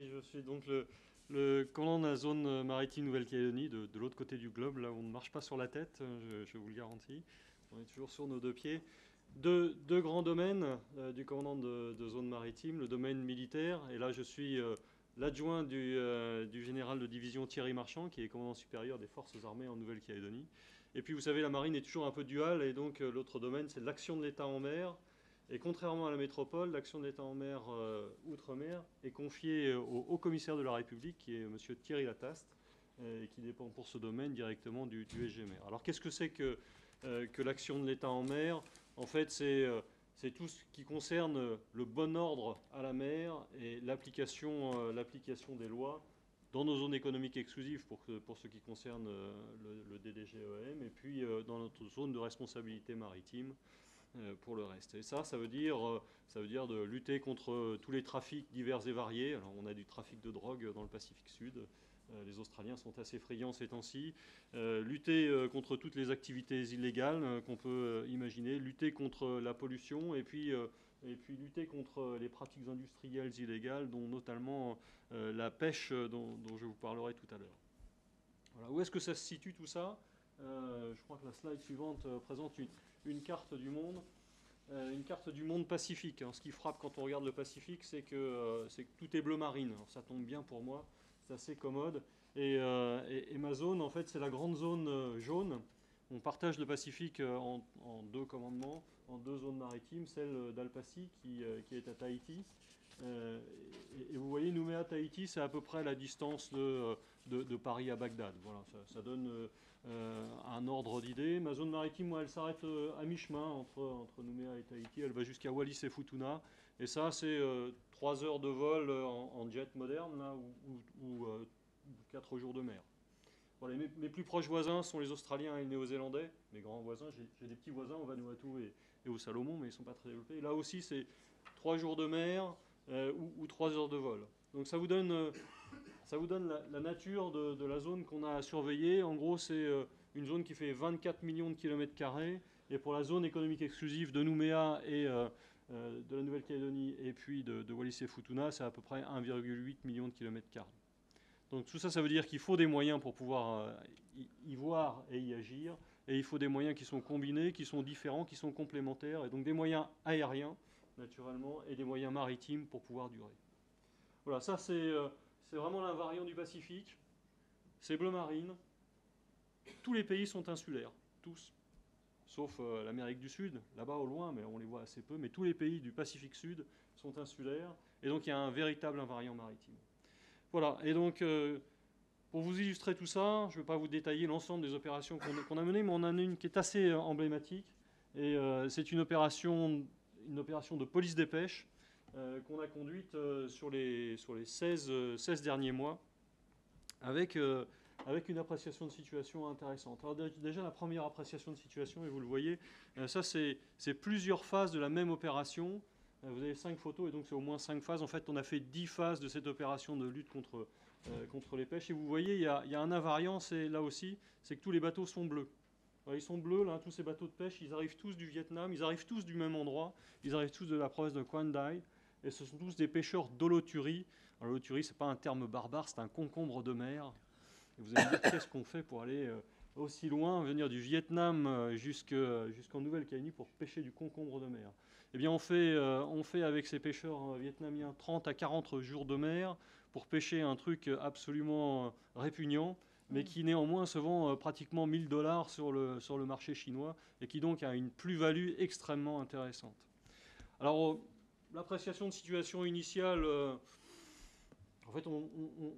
Je suis donc le commandant de la zone maritime Nouvelle-Calédonie, de l'autre côté du globe, là où on ne marche pas sur la tête, je vous le garantis. On est toujours sur nos deux pieds. Deux grands domaines du commandant de zone maritime, le domaine militaire, et là je suis l'adjoint du général de division Thierry Marchand, qui est commandant supérieur des forces armées en Nouvelle-Calédonie. Et puis vous savez, la marine est toujours un peu duale, et donc l'autre domaine, c'est l'action de l'État en mer. Et contrairement à la métropole, l'action de l'État en mer outre-mer est confiée au haut commissaire de la République, qui est M. Thierry Lataste, et qui dépend pour ce domaine directement du SGMR. Alors qu'est-ce que c'est que l'action de l'État en mer? En fait, c'est tout ce qui concerne le bon ordre à la mer et l'application des lois dans nos zones économiques exclusives pour ce qui concerne le DDGEM, et puis dans notre zone de responsabilité maritime pour le reste. Et ça veut dire de lutter contre tous les trafics divers et variés. Alors on a du trafic de drogue dans le Pacifique Sud. Les Australiens sont assez effrayants ces temps-ci. Lutter contre toutes les activités illégales qu'on peut imaginer. Lutter contre la pollution et puis lutter contre les pratiques industrielles illégales, dont notamment la pêche dont je vous parlerai tout à l'heure. Voilà. Où est-ce que ça se situe tout ça? Je crois que la slide suivante présente une carte du monde pacifique. Ce qui frappe quand on regarde le Pacifique, c'est que tout est bleu marine. Alors, ça tombe bien pour moi, c'est assez commode. Et ma zone, en fait, c'est la grande zone jaune. On partage le Pacifique en deux commandements, en deux zones maritimes, celle d'Alpaci qui est à Tahiti. Euh, et vous voyez, Nouméa-Tahiti, c'est à peu près la distance de Paris à Bagdad. Voilà, ça donne un ordre d'idée. Ma zone maritime, moi, elle s'arrête à mi-chemin entre Nouméa et Tahiti. Elle va jusqu'à Wallis et Futuna. Et ça, c'est 3 heures de vol en jet moderne, là, ou 4 jours de mer. Voilà, mes plus proches voisins sont les Australiens et les Néo-Zélandais. Mes grands voisins, j'ai des petits voisins au Vanuatu et au Salomon, mais ils ne sont pas très développés. Et là aussi, c'est 3 jours de mer ou 3 heures de vol. Donc ça vous donne la nature de la zone qu'on a à surveiller. En gros, c'est une zone qui fait 24 millions de kilomètres carrés. Et pour la zone économique exclusive de Nouméa et de la Nouvelle-Calédonie et puis de Wallis et Futuna, c'est à peu près 1,8 million de kilomètres carrés. Donc tout ça, ça veut dire qu'il faut des moyens pour pouvoir y voir et y agir. Et il faut des moyens qui sont combinés, qui sont différents, qui sont complémentaires. Et donc des moyens aériens, naturellement, et des moyens maritimes pour pouvoir durer. Voilà, ça c'est vraiment l'invariant du Pacifique. C'est bleu marine. Tous les pays sont insulaires, tous. Sauf l'Amérique du Sud, là-bas au loin, mais on les voit assez peu. Mais tous les pays du Pacifique Sud sont insulaires. Et donc il y a un véritable invariant maritime. Voilà, et donc pour vous illustrer tout ça, je ne vais pas vous détailler l'ensemble des opérations qu'on a menées, mais on en a une qui est assez emblématique. Et c'est une opération de police des pêches qu'on a conduite sur les 16 derniers mois avec, avec une appréciation de situation intéressante. Alors déjà, la première appréciation de situation, et vous le voyez, ça c'est plusieurs phases de la même opération. Vous avez 5 photos, et donc c'est au moins 5 phases. En fait, on a fait 10 phases de cette opération de lutte contre les pêches. Et vous voyez, il y a un invariant, c'est là aussi, c'est que tous les bateaux sont bleus. Ils sont bleus, là, tous ces bateaux de pêche, ils arrivent tous du Vietnam, ils arrivent tous du même endroit, ils arrivent tous de la province de Quang Dai, et ce sont tous des pêcheurs d'holothurie. Alors l'holothurie, c'est pas un terme barbare, c'est un concombre de mer. Et vous allez me dire, qu'est-ce qu'on fait pour aller aussi loin, venir du Vietnam jusqu'en Nouvelle-Calédonie pour pêcher du concombre de mer? Eh bien, on fait avec ces pêcheurs vietnamiens 30 à 40 jours de mer pour pêcher un truc absolument répugnant, mais qui néanmoins se vend pratiquement 1000 $ sur le marché chinois et qui donc a une plus-value extrêmement intéressante. Alors, l'appréciation de situation initiale, en fait, on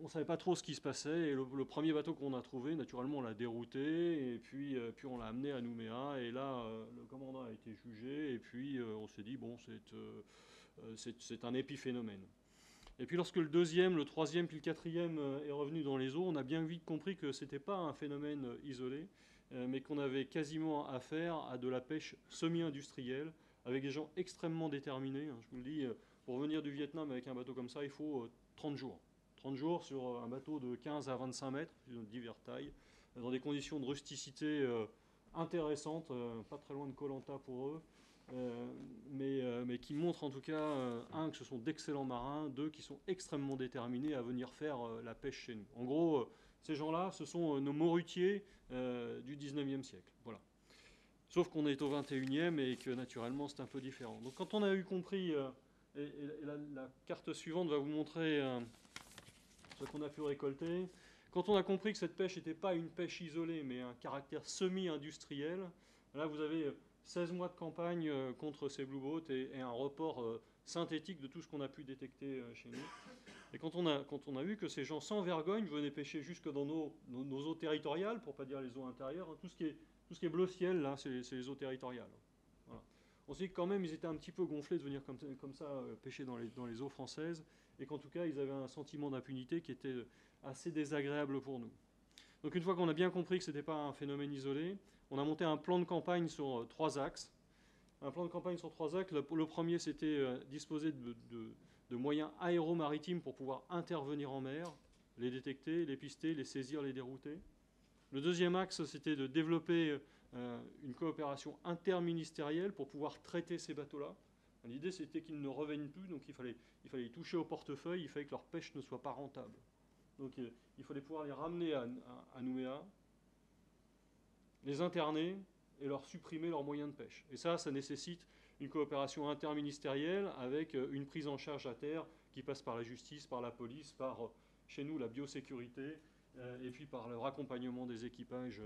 ne savait pas trop ce qui se passait. Et le premier bateau qu'on a trouvé, naturellement, on l'a dérouté. Et puis on l'a amené à Nouméa. Et là, le commandant a été jugé. Et puis, on s'est dit, bon, c'est un épiphénomène. Et puis, lorsque le deuxième, le troisième, puis le quatrième est revenu dans les eaux, on a bien vite compris que ce n'était pas un phénomène isolé, mais qu'on avait quasiment affaire à de la pêche semi-industrielle, avec des gens extrêmement déterminés. Je vous le dis, pour venir du Vietnam avec un bateau comme ça, il faut 30 jours. 30 jours sur un bateau de 15 à 25 mètres, de diverses tailles, dans des conditions de rusticité intéressantes, pas très loin de Koh Lanta pour eux. mais qui montrent en tout cas, un, que ce sont d'excellents marins, deux, qui sont extrêmement déterminés à venir faire la pêche chez nous. En gros, ces gens-là, ce sont nos morutiers du 19e siècle. Voilà. Sauf qu'on est au 21e et que naturellement c'est un peu différent. Donc quand on a eu compris, et la carte suivante va vous montrer ce qu'on a pu récolter. Quand on a compris que cette pêche n'était pas une pêche isolée, mais un caractère semi-industriel, là vous avez 16 mois de campagne contre ces blue boats et un report synthétique de tout ce qu'on a pu détecter chez nous. Et quand on a vu que ces gens sans vergogne venaient pêcher jusque dans nos eaux territoriales, pour ne pas dire les eaux intérieures, hein, tout ce qui est bleu ciel, là, c'est les eaux territoriales. Voilà. On s'est dit que quand même, ils étaient un petit peu gonflés de venir comme ça pêcher dans les eaux françaises, et qu'en tout cas, ils avaient un sentiment d'impunité qui était assez désagréable pour nous. Donc une fois qu'on a bien compris que ce n'était pas un phénomène isolé, on a monté un plan de campagne sur 3 axes. Un plan de campagne sur 3 axes. Le premier, c'était disposer de moyens aéromaritimes pour pouvoir intervenir en mer, les détecter, les pister, les saisir, les dérouter. Le deuxième axe, c'était de développer une coopération interministérielle pour pouvoir traiter ces bateaux-là. L'idée, c'était qu'ils ne reviennent plus, donc il fallait y toucher au portefeuille, il fallait que leur pêche ne soit pas rentable. Donc il fallait pouvoir les ramener à Nouméa, les interner et leur supprimer leurs moyens de pêche. Et ça nécessite une coopération interministérielle avec une prise en charge à terre qui passe par la justice, par la police, par, chez nous, la biosécurité, et puis par le raccompagnement des équipages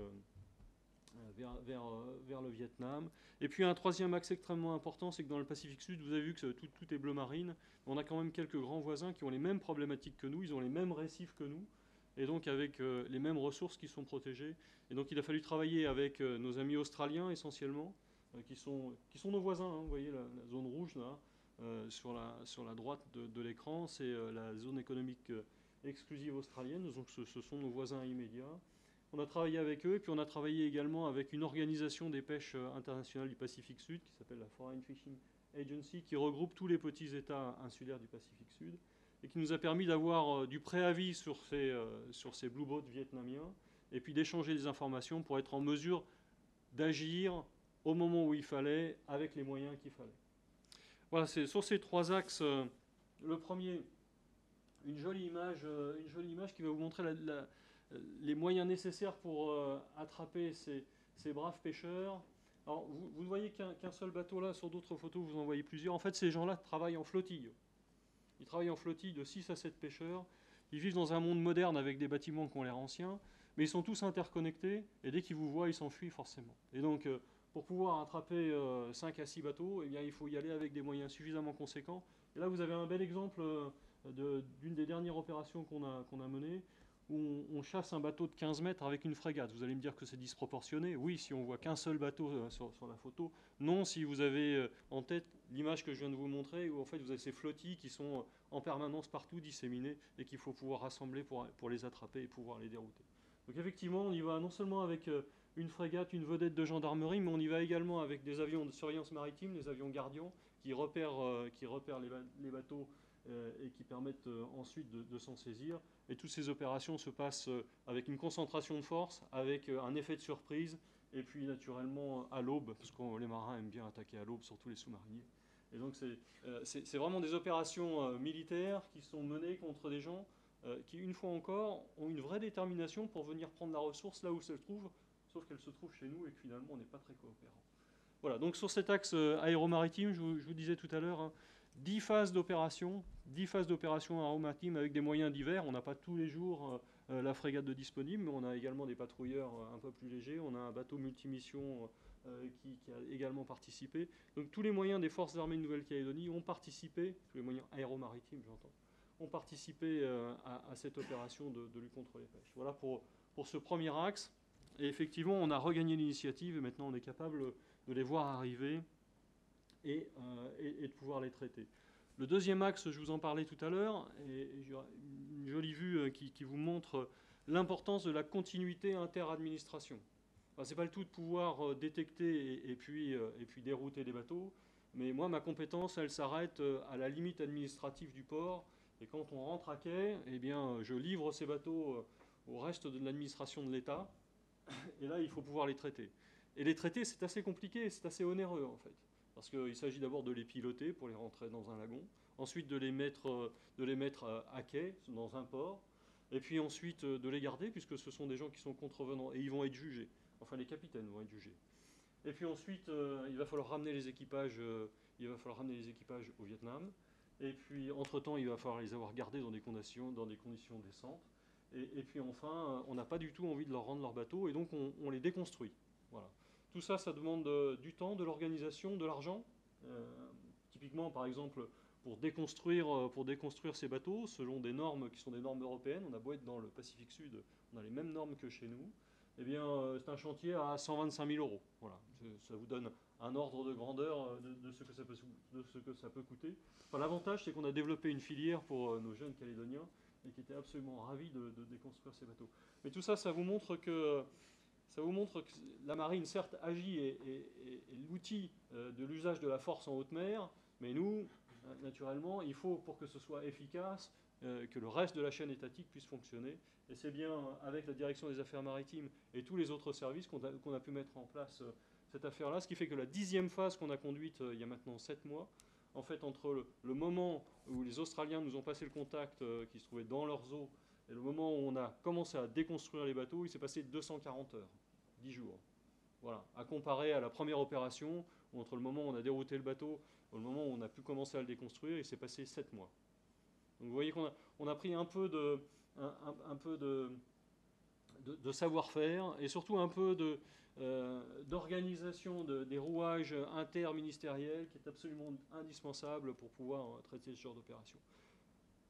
vers le Vietnam. Et puis un troisième axe extrêmement important, c'est que dans le Pacifique Sud, vous avez vu que tout est bleu marine, on a quand même quelques grands voisins qui ont les mêmes problématiques que nous, ils ont les mêmes récifs que nous, et donc avec les mêmes ressources qui sont protégées. Et donc il a fallu travailler avec nos amis australiens essentiellement, qui sont nos voisins, hein. Vous voyez la zone rouge là, sur la droite de l'écran, c'est la zone économique exclusive australienne, donc ce sont nos voisins immédiats. On a travaillé avec eux, et puis on a travaillé également avec une organisation des pêches internationales du Pacifique Sud, qui s'appelle la Foreign Fishing Agency, qui regroupe tous les petits États insulaires du Pacifique Sud, et qui nous a permis d'avoir du préavis sur ces blue boats vietnamiens, et puis d'échanger des informations pour être en mesure d'agir au moment où il fallait, avec les moyens qu'il fallait. Voilà, c'est sur ces 3 axes. Le premier, une jolie image qui va vous montrer les moyens nécessaires pour attraper ces braves pêcheurs. Alors, vous ne voyez qu'un seul bateau là, sur d'autres photos, vous en voyez plusieurs. En fait, ces gens-là travaillent en flottille. Ils travaillent en flottille de 6 à 7 pêcheurs. Ils vivent dans un monde moderne avec des bâtiments qui ont l'air anciens, mais ils sont tous interconnectés, et dès qu'ils vous voient, ils s'enfuient forcément. Et donc, pour pouvoir attraper 5 à 6 bateaux, eh bien, il faut y aller avec des moyens suffisamment conséquents. Et là, vous avez un bel exemple d'une des dernières opérations qu'on a menées, où on chasse un bateau de 15 mètres avec une frégate. Vous allez me dire que c'est disproportionné. Oui, si on voit qu'un seul bateau sur la photo. Non, si vous avez en tête l'image que je viens de vous montrer, où en fait vous avez ces flottilles qui sont en permanence partout disséminées et qu'il faut pouvoir rassembler pour les attraper et pouvoir les dérouter. Donc effectivement, on y va non seulement avec une frégate, une vedette de gendarmerie, mais on y va également avec des avions de surveillance maritime, des avions gardiens, qui repèrent les bateaux et qui permettent ensuite de s'en saisir. Et toutes ces opérations se passent avec une concentration de force, avec un effet de surprise, et puis naturellement à l'aube, parce que les marins aiment bien attaquer à l'aube, surtout les sous-mariniers. Et donc c'est vraiment des opérations militaires qui sont menées contre des gens qui, une fois encore, ont une vraie détermination pour venir prendre la ressource là où elle se trouve, sauf qu'elle se trouve chez nous et que finalement on n'est pas très coopérant. Voilà, donc sur cet axe aéromaritime, je vous disais tout à l'heure, hein, 10 phases d'opération aéromaritime avec des moyens divers. On n'a pas tous les jours la frégate de disponible, mais on a également des patrouilleurs un peu plus légers. On a un bateau multimission qui a également participé. Donc tous les moyens des forces armées de Nouvelle-Calédonie ont participé, tous les moyens aéromaritimes j'entends, ont participé à cette opération de lutte contre les pêches. Voilà pour ce premier axe. Et effectivement, on a regagné l'initiative et maintenant on est capable de les voir arriver et de pouvoir les traiter. Le deuxième axe, je vous en parlais tout à l'heure, et une jolie vue qui vous montre l'importance de la continuité interadministration. Ce n'est pas le tout de pouvoir détecter et puis dérouter les bateaux, mais moi, ma compétence, elle s'arrête à la limite administrative du port, et quand on rentre à quai, eh bien, je livre ces bateaux au reste de l'administration de l'État, et là, il faut pouvoir les traiter. Et les traiter, c'est assez compliqué, c'est assez onéreux, en fait. parce qu'il s'agit d'abord de les piloter pour les rentrer dans un lagon, ensuite de les mettre à quai dans un port, et puis ensuite de les garder, puisque ce sont des gens qui sont contrevenants, et ils vont être jugés. Enfin, les capitaines vont être jugés. Et puis ensuite, il va falloir ramener les équipages, au Vietnam. Et puis, entre-temps, il va falloir les avoir gardés dans des conditions décentes. Et puis enfin, on n'a pas du tout envie de leur rendre leur bateau, et donc on les déconstruit. Voilà. Tout ça, ça demande du temps, de l'organisation, de l'argent. Euh, Typiquement, par exemple, pour déconstruire ces bateaux, selon des normes qui sont des normes européennes, on a beau être dans le Pacifique Sud, on a les mêmes normes que chez nous, eh bien, c'est un chantier à 125 000 euros. Voilà. Ça vous donne un ordre de grandeur de ce que ça peut coûter. Enfin, l'avantage, c'est qu'on a développé une filière pour nos jeunes Calédoniens et qui étaient absolument ravis de déconstruire ces bateaux. Mais tout ça, ça vous montre que la marine, certes, agit et est l'outil de l'usage de la force en haute mer, mais nous, naturellement, il faut, pour que ce soit efficace, que le reste de la chaîne étatique puisse fonctionner. Et c'est bien avec la direction des affaires maritimes et tous les autres services qu'on a pu mettre en place cette affaire-là, ce qui fait que la 10e phase qu'on a conduite il y a maintenant 7 mois, en fait, entre le moment où les Australiens nous ont passé le contact qui se trouvait dans leurs eaux et le moment où on a commencé à déconstruire les bateaux, il s'est passé 240 heures, 10 jours. Voilà, à comparer à la première opération, où entre le moment où on a dérouté le bateau et le moment où on a pu commencer à le déconstruire, il s'est passé 7 mois. Donc vous voyez qu'on a pris un peu de savoir-faire et surtout un peu d'organisation des rouages interministériels qui est absolument indispensable pour pouvoir traiter ce genre d'opération.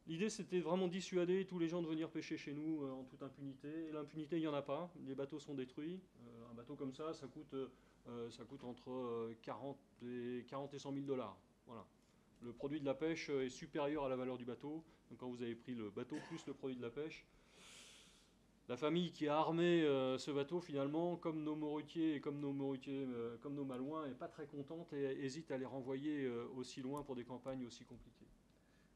L'idée, c'était vraiment dissuader tous les gens de venir pêcher chez nous en toute impunité. Et l'impunité, il n'y en a pas. Les bateaux sont détruits. Un bateau comme ça coûte entre 40 et 100 000 $. Voilà. Le produit de la pêche est supérieur à la valeur du bateau. Donc quand vous avez pris le bateau plus le produit de la pêche, la famille qui a armé ce bateau, finalement, comme nos morutiers et comme nos malouins, n'est pas très contente et hésite à les renvoyer aussi loin pour des campagnes aussi compliquées.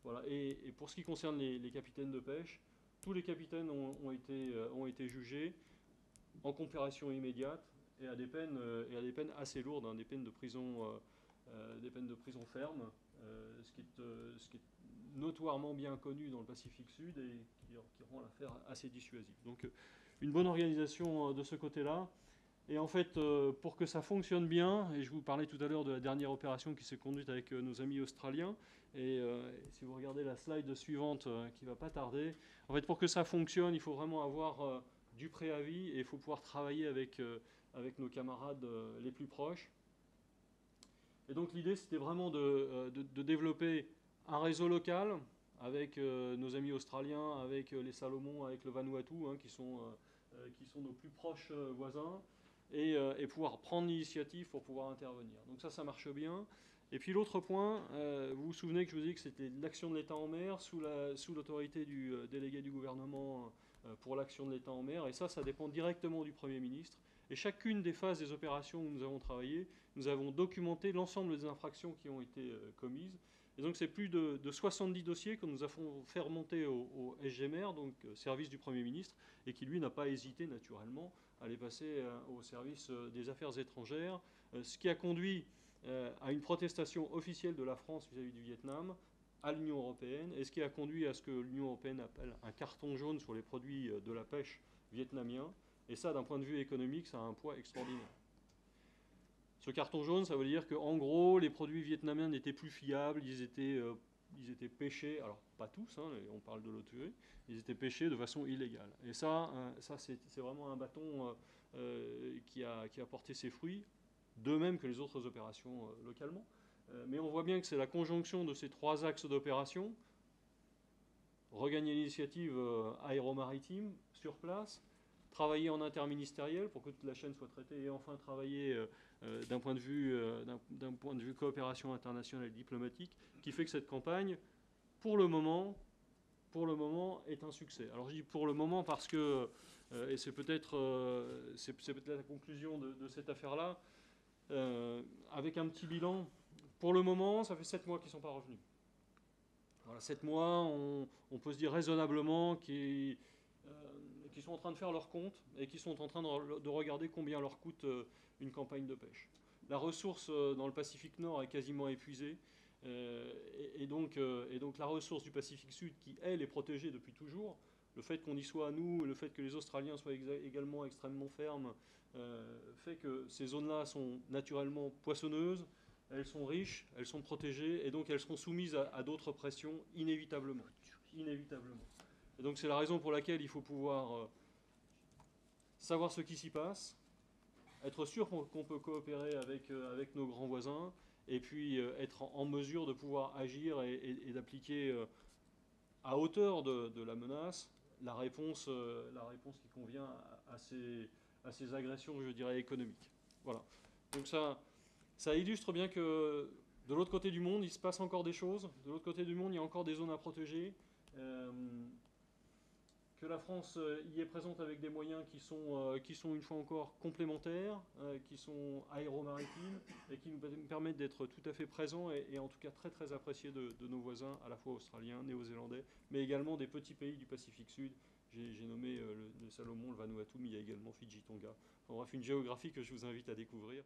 Voilà. Et pour ce qui concerne les capitaines de pêche, tous les capitaines ont été jugés en comparution immédiate et à des peines assez lourdes, hein, des peines de prison ferme, ce qui est notoirement bien connu dans le Pacifique Sud et qui rend l'affaire assez dissuasive. Donc une bonne organisation de ce côté-là. Et en fait, pour que ça fonctionne bien, et je vous parlais tout à l'heure de la dernière opération qui s'est conduite avec nos amis australiens, et si vous regardez la slide suivante qui ne va pas tarder, en fait, pour que ça fonctionne, il faut vraiment avoir du préavis et il faut pouvoir travailler avec nos camarades les plus proches. Et donc l'idée, c'était vraiment de développer un réseau local avec nos amis australiens, avec les Salomon, avec le Vanuatu, hein, qui sont nos plus proches voisins, et pouvoir prendre l'initiative pour pouvoir intervenir. Donc ça marche bien. Et puis l'autre point, vous vous souvenez que je vous ai dit que c'était l'action de l'État en mer sous l'autorité du délégué du gouvernement pour l'action de l'État en mer, et ça dépend directement du Premier ministre. Et chacune des phases des opérations où nous avons travaillé, nous avons documenté l'ensemble des infractions qui ont été commises. Et donc c'est plus de 70 dossiers que nous avons fait remonter au SGMR, donc service du Premier ministre, et qui lui n'a pas hésité naturellement à les passer au service des affaires étrangères, ce qui a conduit à une protestation officielle de la France vis-à-vis du Vietnam à l'Union européenne, et ce qui a conduit à ce que l'Union européenne appelle un carton jaune sur les produits de la pêche vietnamiens. Et ça, d'un point de vue économique, ça a un poids extraordinaire. Ce carton jaune, ça veut dire qu'en gros, les produits vietnamiens n'étaient plus fiables, ils étaient pêchés, alors pas tous, hein, on parle de l'OTE, ils étaient pêchés de façon illégale. Et ça c'est vraiment un bâton qui a porté ses fruits, de même que les autres opérations localement. Mais on voit bien que c'est la conjonction de ces trois axes d'opération: regagner l'initiative aéromaritime sur place, travailler en interministériel pour que toute la chaîne soit traitée, et enfin travailler d'un point de vue coopération internationale et diplomatique, qui fait que cette campagne, pour le moment, est un succès. Alors je dis pour le moment parce que, et c'est peut-être la conclusion de cette affaire-là, avec un petit bilan, pour le moment, ça fait 7 mois qu'ils ne sont pas revenus. Voilà, 7 mois, on peut se dire raisonnablement qu'ils sont en train de faire leur compte et qu'ils sont en train de regarder combien leur coûte une campagne de pêche. la ressource dans le Pacifique Nord est quasiment épuisée. Et donc la ressource du Pacifique Sud, qui elle est protégée depuis toujours, le fait qu'on y soit à nous, le fait que les Australiens soient également extrêmement fermes, fait que ces zones-là sont naturellement poissonneuses, elles sont riches, elles sont protégées, et donc elles seront soumises à d'autres pressions inévitablement. Inévitablement. Et donc c'est la raison pour laquelle il faut pouvoir savoir ce qui s'y passe, être sûr qu'on peut coopérer avec nos grands voisins, et puis être en mesure de pouvoir agir et d'appliquer à hauteur de la menace la réponse qui convient à ces agressions, je dirais, économiques. Voilà. Donc ça illustre bien que de l'autre côté du monde, il se passe encore des choses. De l'autre côté du monde, il y a encore des zones à protéger. Euh, que la France y est présente avec des moyens qui sont une fois encore complémentaires, qui sont aéromaritimes et qui nous permettent d'être tout à fait présents et en tout cas très très appréciés de nos voisins, à la fois australiens, néo-zélandais, mais également des petits pays du Pacifique Sud. J'ai nommé le Salomon, le Vanuatu, mais il y a également Fidji, Tonga. Enfin, bref, une géographie que je vous invite à découvrir.